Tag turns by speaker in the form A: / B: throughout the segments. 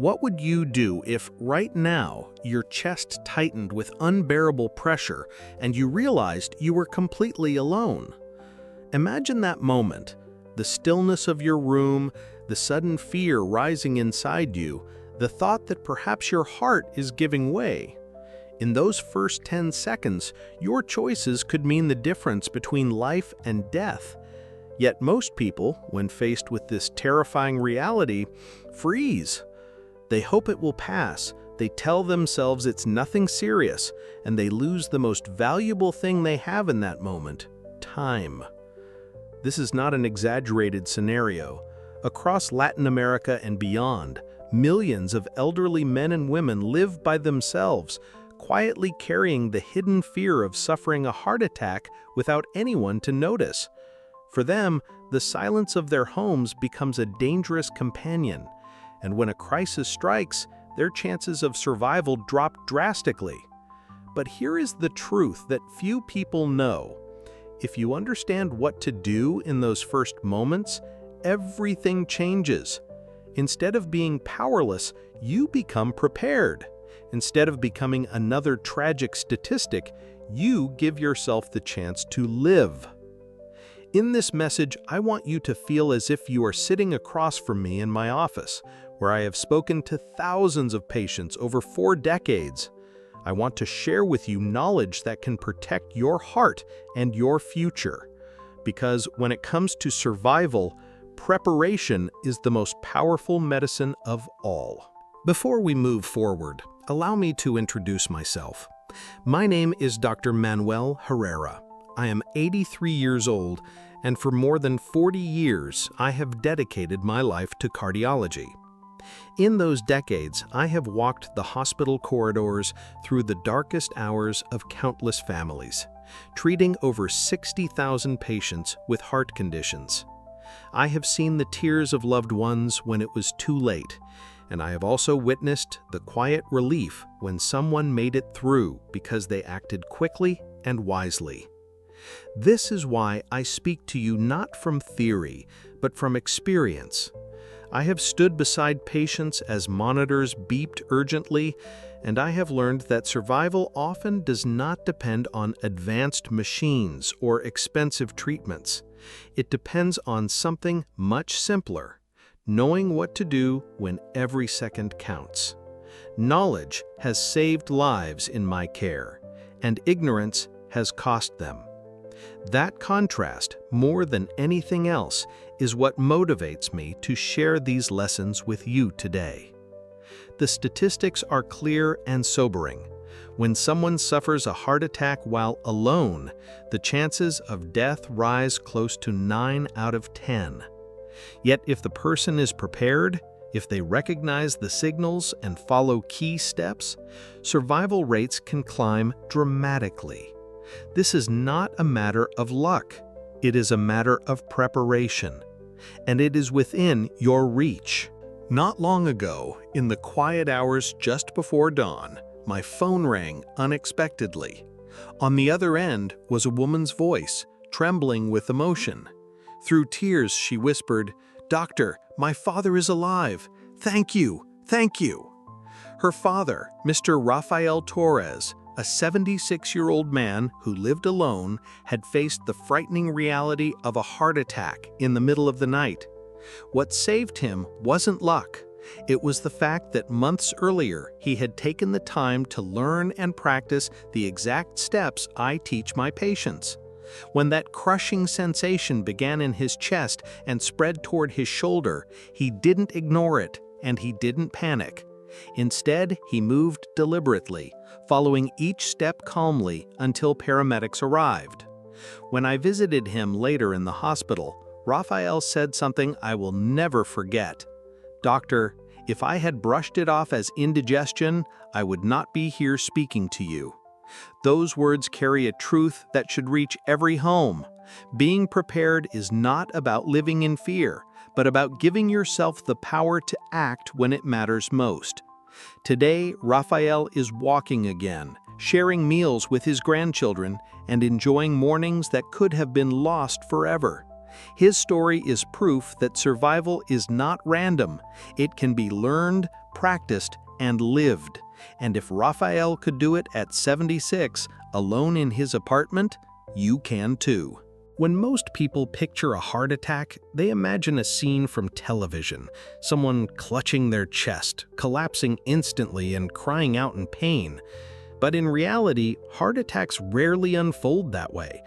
A: What would you do if right now your chest tightened with unbearable pressure and you realized you were completely alone? Imagine that moment, the stillness of your room, the sudden fear rising inside you, the thought that perhaps your heart is giving way. In those first 10 seconds, your choices could mean the difference between life and death. Yet most people, when faced with this terrifying reality, freeze. They hope it will pass, they tell themselves it's nothing serious, and they lose the most valuable thing they have in that moment: time. This is not an exaggerated scenario. Across Latin America and beyond, millions of elderly men and women live by themselves, quietly carrying the hidden fear of suffering a heart attack without anyone to notice. For them, the silence of their homes becomes a dangerous companion, and when a crisis strikes, their chances of survival drop drastically. But here is the truth that few people know. If you understand what to do in those first moments, everything changes. Instead of being powerless, you become prepared. Instead of becoming another tragic statistic, you give yourself the chance to live. In this message, I want you to feel as if you are sitting across from me in my office, where I have spoken to thousands of patients over 4 decades. I want to share with you knowledge that can protect your heart and your future. Because when it comes to survival, preparation is the most powerful medicine of all. Before we move forward, allow me to introduce myself. My name is Dr. Manuel Herrera. I am 83 years old, and for more than 40 years, I have dedicated my life to cardiology. In those decades, I have walked the hospital corridors through the darkest hours of countless families, treating over 60,000 patients with heart conditions. I have seen the tears of loved ones when it was too late, and I have also witnessed the quiet relief when someone made it through because they acted quickly and wisely. This is why I speak to you not from theory, but from experience. I have stood beside patients as monitors beeped urgently, and I have learned that survival often does not depend on advanced machines or expensive treatments. It depends on something much simpler: knowing what to do when every second counts. Knowledge has saved lives in my care, and ignorance has cost them. That contrast, more than anything else, is what motivates me to share these lessons with you today. The statistics are clear and sobering. When someone suffers a heart attack while alone, the chances of death rise close to 9 out of 10. Yet if the person is prepared, if they recognize the signals and follow key steps, survival rates can climb dramatically. This is not a matter of luck. It is a matter of preparation, and it is within your reach. Not long ago, in the quiet hours just before dawn, my phone rang unexpectedly. On the other end was a woman's voice, trembling with emotion. Through tears, she whispered, "Doctor, my father is alive. Thank you, thank you." Her father, Mr. Rafael Torres, a 76-year-old man who lived alone, had faced the frightening reality of a heart attack in the middle of the night. What saved him wasn't luck. It was the fact that months earlier he had taken the time to learn and practice the exact steps I teach my patients. When that crushing sensation began in his chest and spread toward his shoulder, he didn't ignore it, and he didn't panic. Instead, he moved deliberately, following each step calmly until paramedics arrived. When I visited him later in the hospital, Rafael said something I will never forget. "Doctor, if I had brushed it off as indigestion, I would not be here speaking to you." Those words carry a truth that should reach every home. Being prepared is not about living in fear, but about giving yourself the power to act when it matters most. Today, Rafael is walking again, sharing meals with his grandchildren, and enjoying mornings that could have been lost forever. His story is proof that survival is not random. It can be learned, practiced, and lived. And if Raphael could do it at 76, alone in his apartment, you can too. When most people picture a heart attack, they imagine a scene from television, someone clutching their chest, collapsing instantly and crying out in pain. But in reality, heart attacks rarely unfold that way.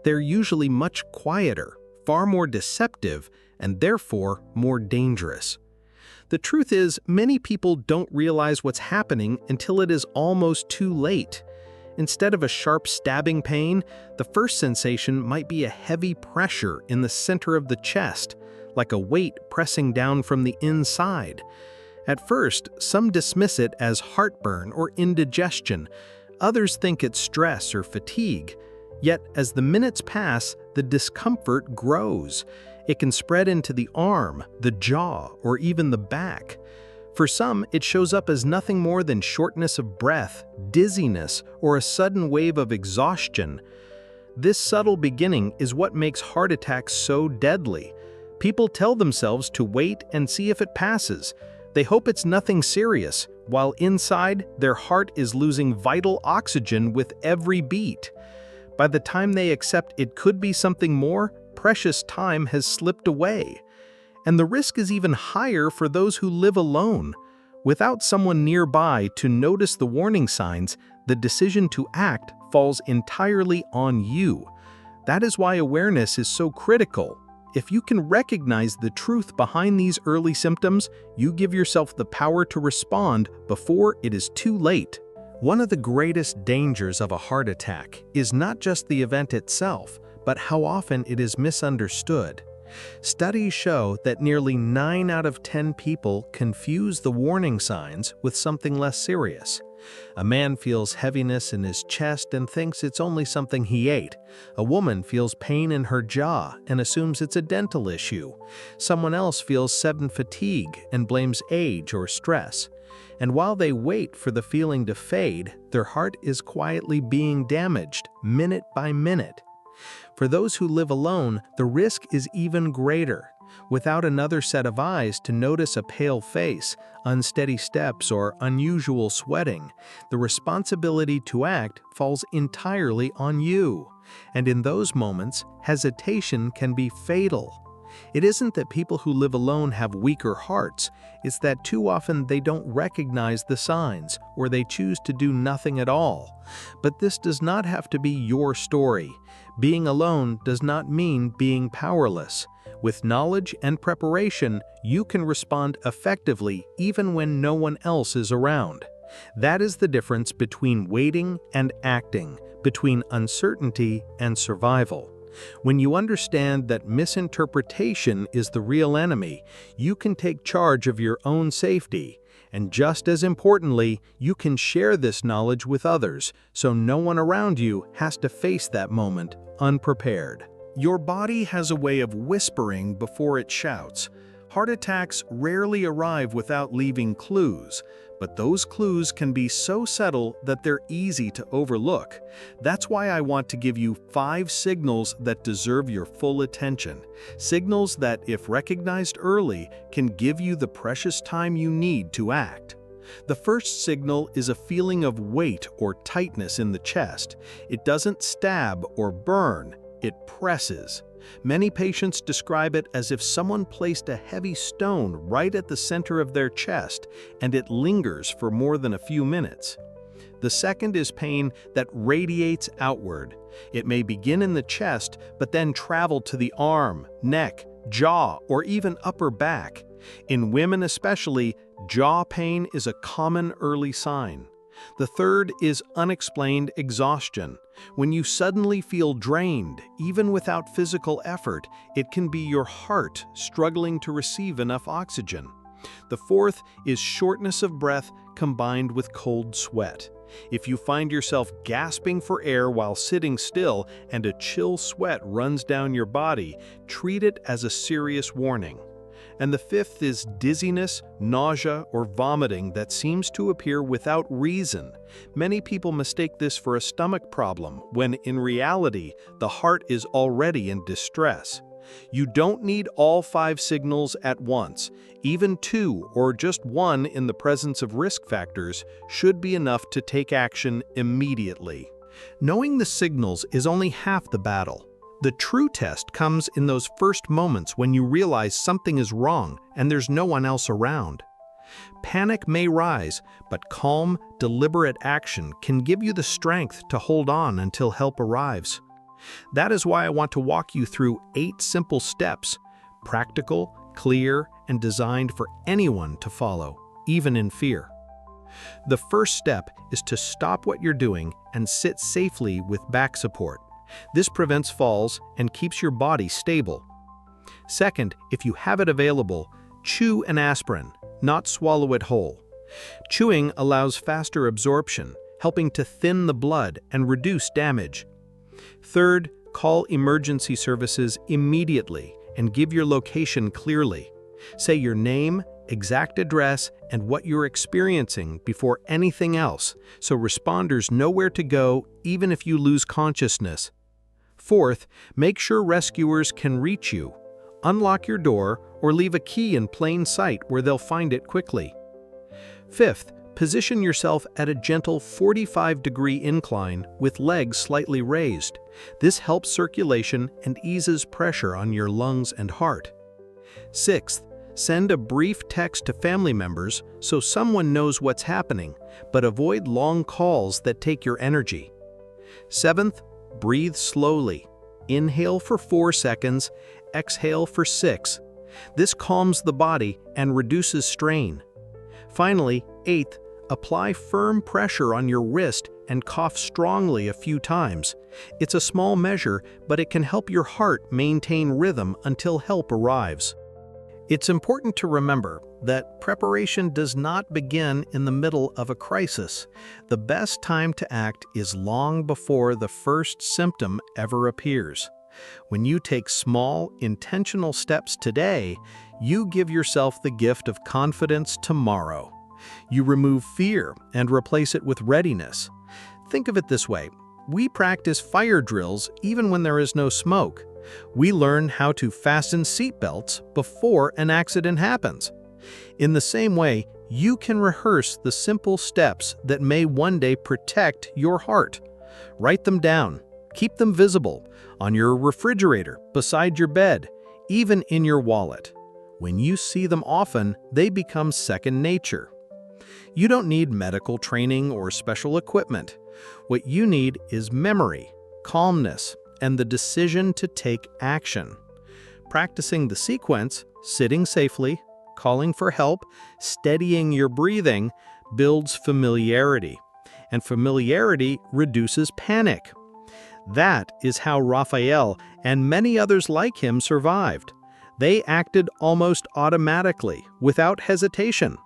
A: They're usually much quieter, far more deceptive, and therefore more dangerous. The truth is, many people don't realize what's happening until it is almost too late. Instead of a sharp stabbing pain, the first sensation might be a heavy pressure in the center of the chest, like a weight pressing down from the inside. At first, some dismiss it as heartburn or indigestion. Others think it's stress or fatigue. Yet, as the minutes pass, the discomfort grows. It can spread into the arm, the jaw, or even the back. For some, it shows up as nothing more than shortness of breath, dizziness, or a sudden wave of exhaustion. This subtle beginning is what makes heart attacks so deadly. People tell themselves to wait and see if it passes. They hope it's nothing serious, while inside, their heart is losing vital oxygen with every beat. By the time they accept it could be something more, precious time has slipped away. And the risk is even higher for those who live alone. Without someone nearby to notice the warning signs, the decision to act falls entirely on you. That is why awareness is so critical. If you can recognize the truth behind these early symptoms, you give yourself the power to respond before it is too late. One of the greatest dangers of a heart attack is not just the event itself, but how often it is misunderstood. Studies show that nearly 9 out of 10 people confuse the warning signs with something less serious. A man feels heaviness in his chest and thinks it's only something he ate. A woman feels pain in her jaw and assumes it's a dental issue. Someone else feels sudden fatigue and blames age or stress. And while they wait for the feeling to fade, their heart is quietly being damaged, minute by minute. For those who live alone, the risk is even greater. Without another set of eyes to notice a pale face, unsteady steps, or unusual sweating, the responsibility to act falls entirely on you. And in those moments, hesitation can be fatal. It isn't that people who live alone have weaker hearts, it's that too often they don't recognize the signs, or they choose to do nothing at all. But this does not have to be your story. Being alone does not mean being powerless. With knowledge and preparation, you can respond effectively even when no one else is around. That is the difference between waiting and acting, between uncertainty and survival. When you understand that misinterpretation is the real enemy, you can take charge of your own safety. And just as importantly, you can share this knowledge with others, so no one around you has to face that moment unprepared. Your body has a way of whispering before it shouts. Heart attacks rarely arrive without leaving clues, but those clues can be so subtle that they're easy to overlook. That's why I want to give you 5 signals that deserve your full attention. Signals that, if recognized early, can give you the precious time you need to act. The first signal is a feeling of weight or tightness in the chest. It doesn't stab or burn, it presses. Many patients describe it as if someone placed a heavy stone right at the center of their chest, and it lingers for more than a few minutes. The second is pain that radiates outward. It may begin in the chest, but then travel to the arm, neck, jaw, or even upper back. In women especially, jaw pain is a common early sign. The third is unexplained exhaustion. When you suddenly feel drained, even without physical effort, it can be your heart struggling to receive enough oxygen. The fourth is shortness of breath combined with cold sweat. If you find yourself gasping for air while sitting still and a chill sweat runs down your body, treat it as a serious warning. And the fifth is dizziness, nausea, or vomiting that seems to appear without reason. Many people mistake this for a stomach problem, when in reality, the heart is already in distress. You don't need all 5 signals at once. Even 2 or just 1 in the presence of risk factors should be enough to take action immediately. Knowing the signals is only half the battle. The true test comes in those first moments when you realize something is wrong and there's no one else around. Panic may rise, but calm, deliberate action can give you the strength to hold on until help arrives. That is why I want to walk you through 8 simple steps, practical, clear, and designed for anyone to follow, even in fear. The first step is to stop what you're doing and sit safely with back support. This prevents falls and keeps your body stable. Second, if you have it available, chew an aspirin, not swallow it whole. Chewing allows faster absorption, helping to thin the blood and reduce damage. Third, call emergency services immediately and give your location clearly. Say your name, exact address, and what you're experiencing before anything else, so responders know where to go even if you lose consciousness. Fourth, make sure rescuers can reach you. Unlock your door or leave a key in plain sight where they'll find it quickly. Fifth, position yourself at a gentle 45-degree incline with legs slightly raised. This helps circulation and eases pressure on your lungs and heart. Sixth, send a brief text to family members so someone knows what's happening, but avoid long calls that take your energy. Seventh, breathe slowly. Inhale for 4 seconds, exhale for 6. This calms the body and reduces strain. Finally, eighth, apply firm pressure on your wrist and cough strongly a few times. It's a small measure, but it can help your heart maintain rhythm until help arrives. It's important to remember that preparation does not begin in the middle of a crisis. The best time to act is long before the first symptom ever appears. When you take small, intentional steps today, you give yourself the gift of confidence tomorrow. You remove fear and replace it with readiness. Think of it this way: we practice fire drills even when there is no smoke. We learn how to fasten seatbelts before an accident happens. In the same way, you can rehearse the simple steps that may one day protect your heart. Write them down. Keep them visible on your refrigerator, beside your bed, even in your wallet. When you see them often, they become second nature. You don't need medical training or special equipment. What you need is memory, calmness, and the decision to take action. Practicing the sequence, sitting safely, calling for help, steadying your breathing, builds familiarity. And familiarity reduces panic. That is how Raphael and many others like him survived. They acted almost automatically, without hesitation.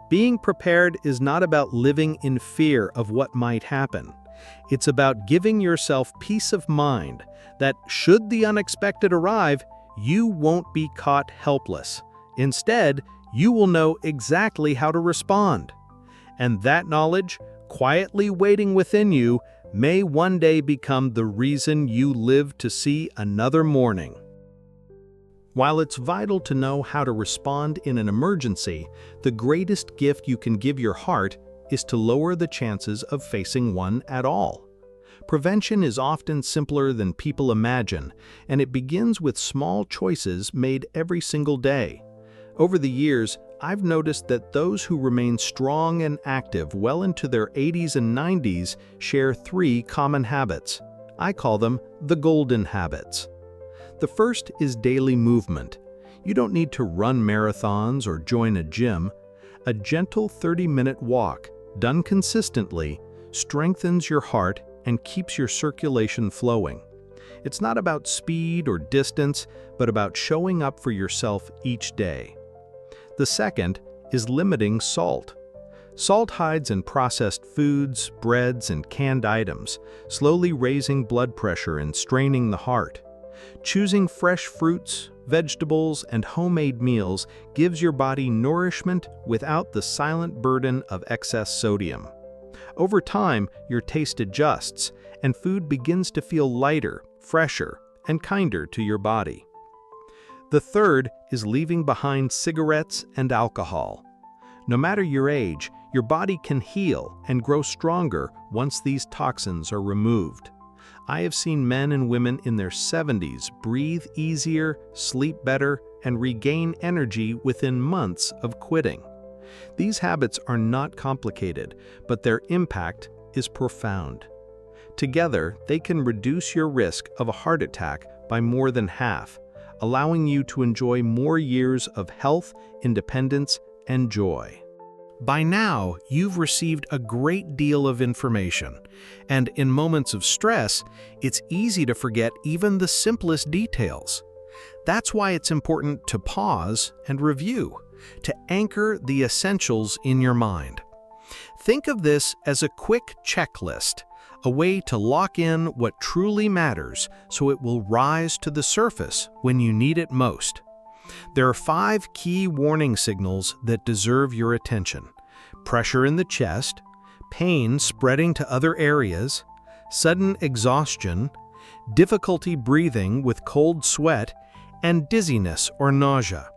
A: Being prepared is not about living in fear of what might happen. It's about giving yourself peace of mind that, should the unexpected arrive, you won't be caught helpless. Instead, you will know exactly how to respond. And that knowledge, quietly waiting within you, may one day become the reason you live to see another morning. While it's vital to know how to respond in an emergency, the greatest gift you can give your heart is to lower the chances of facing one at all. Prevention is often simpler than people imagine, and it begins with small choices made every single day. Over the years, I've noticed that those who remain strong and active well into their 80s and 90s share 3 common habits. I call them the golden habits. The first is daily movement. You don't need to run marathons or join a gym. A gentle 30-minute walk, done consistently, strengthens your heart and keeps your circulation flowing. It's not about speed or distance, but about showing up for yourself each day. The second is limiting salt. Salt hides in processed foods, breads, and canned items, slowly raising blood pressure and straining the heart. Choosing fresh fruits, vegetables, and homemade meals gives your body nourishment without the silent burden of excess sodium. Over time, your taste adjusts, and food begins to feel lighter, fresher, and kinder to your body. The third is leaving behind cigarettes and alcohol. No matter your age, your body can heal and grow stronger once these toxins are removed. I have seen men and women in their 70s breathe easier, sleep better, and regain energy within months of quitting. These habits are not complicated, but their impact is profound. Together, they can reduce your risk of a heart attack by more than half, allowing you to enjoy more years of health, independence, and joy. By now, you've received a great deal of information, and in moments of stress, it's easy to forget even the simplest details. That's why it's important to pause and review, to anchor the essentials in your mind. Think of this as a quick checklist, a way to lock in what truly matters so it will rise to the surface when you need it most. There are 5 key warning signals that deserve your attention: pressure in the chest, pain spreading to other areas, sudden exhaustion, difficulty breathing with cold sweat, and dizziness or nausea.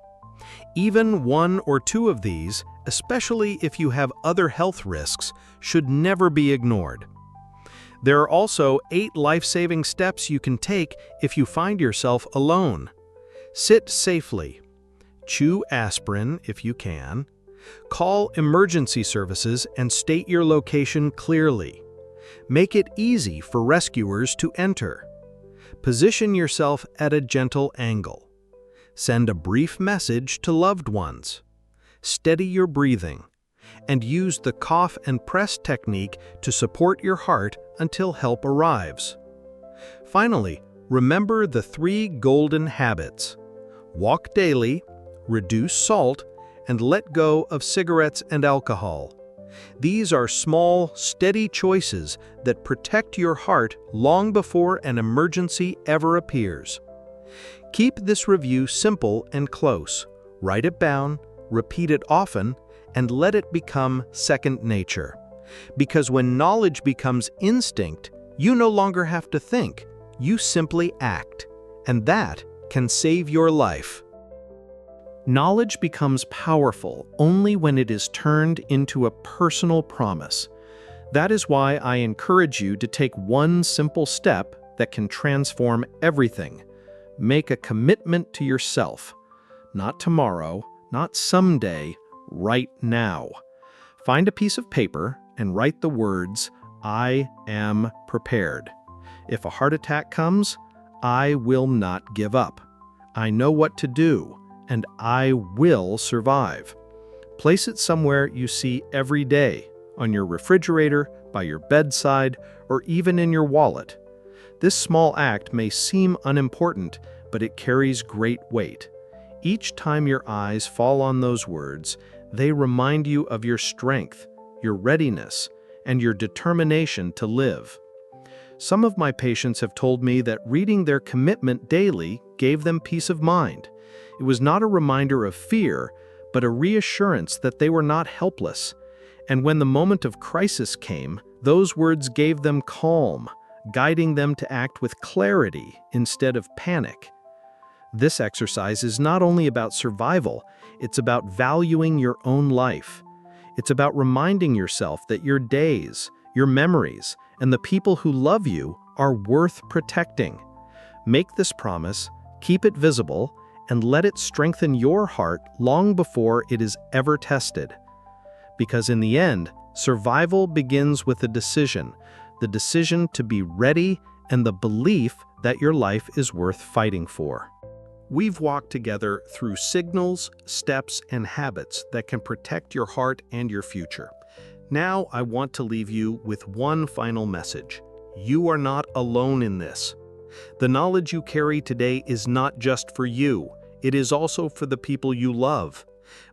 A: Even 1 or 2 of these, especially if you have other health risks, should never be ignored. There are also 8 life-saving steps you can take if you find yourself alone. Sit safely. Chew aspirin if you can. Call emergency services and state your location clearly. Make it easy for rescuers to enter. Position yourself at a gentle angle. Send a brief message to loved ones. Steady your breathing. And use the cough and press technique to support your heart until help arrives. Finally, remember the 3 golden habits: walk daily, reduce salt, and let go of cigarettes and alcohol. These are small, steady choices that protect your heart long before an emergency ever appears. Keep this review simple and close. Write it down, repeat it often, and let it become second nature. Because when knowledge becomes instinct, you no longer have to think, you simply act. And that can save your life. Knowledge becomes powerful only when it is turned into a personal promise. That is why I encourage you to take one simple step that can transform everything. Make a commitment to yourself. Not tomorrow, not someday, right now. Find a piece of paper and write the words, "I am prepared." If a heart attack comes, I will not give up. I know what to do, and I will survive. Place it somewhere you see every day, on your refrigerator, by your bedside, or even in your wallet. This small act may seem unimportant, but it carries great weight. Each time your eyes fall on those words, they remind you of your strength, your readiness, and your determination to live. Some of my patients have told me that reading their commitment daily gave them peace of mind. It was not a reminder of fear, but a reassurance that they were not helpless. And when the moment of crisis came, those words gave them calm, guiding them to act with clarity instead of panic. This exercise is not only about survival, it's about valuing your own life. It's about reminding yourself that your days, your memories, and the people who love you are worth protecting. Make this promise, keep it visible, and let it strengthen your heart long before it is ever tested. Because in the end, survival begins with a decision, the decision to be ready and the belief that your life is worth fighting for. We've walked together through signals, steps, and habits that can protect your heart and your future. Now I want to leave you with one final message. You are not alone in this. The knowledge you carry today is not just for you, it is also for the people you love.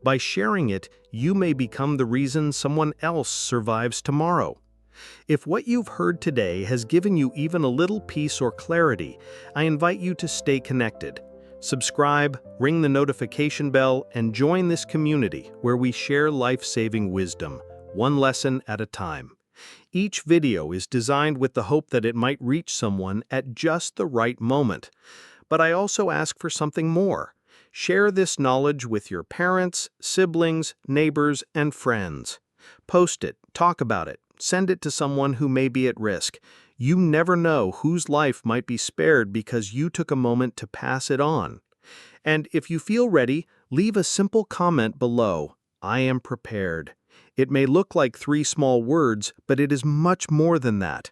A: By sharing it, you may become the reason someone else survives tomorrow. If what you've heard today has given you even a little peace or clarity, I invite you to stay connected. Subscribe, ring the notification bell, and join this community where we share life-saving wisdom, one lesson at a time. Each video is designed with the hope that it might reach someone at just the right moment. But I also ask for something more. Share this knowledge with your parents, siblings, neighbors, and friends. Post it, talk about it, send it to someone who may be at risk. You never know whose life might be spared because you took a moment to pass it on. And if you feel ready, leave a simple comment below. I am prepared. It may look like 3 small words, but it is much more than that.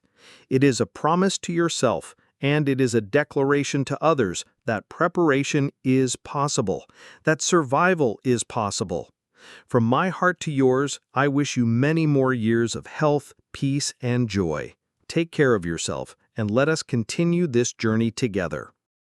A: It is a promise to yourself, and it is a declaration to others that preparation is possible, that survival is possible. From my heart to yours, I wish you many more years of health, peace, and joy. Take care of yourself, and let us continue this journey together.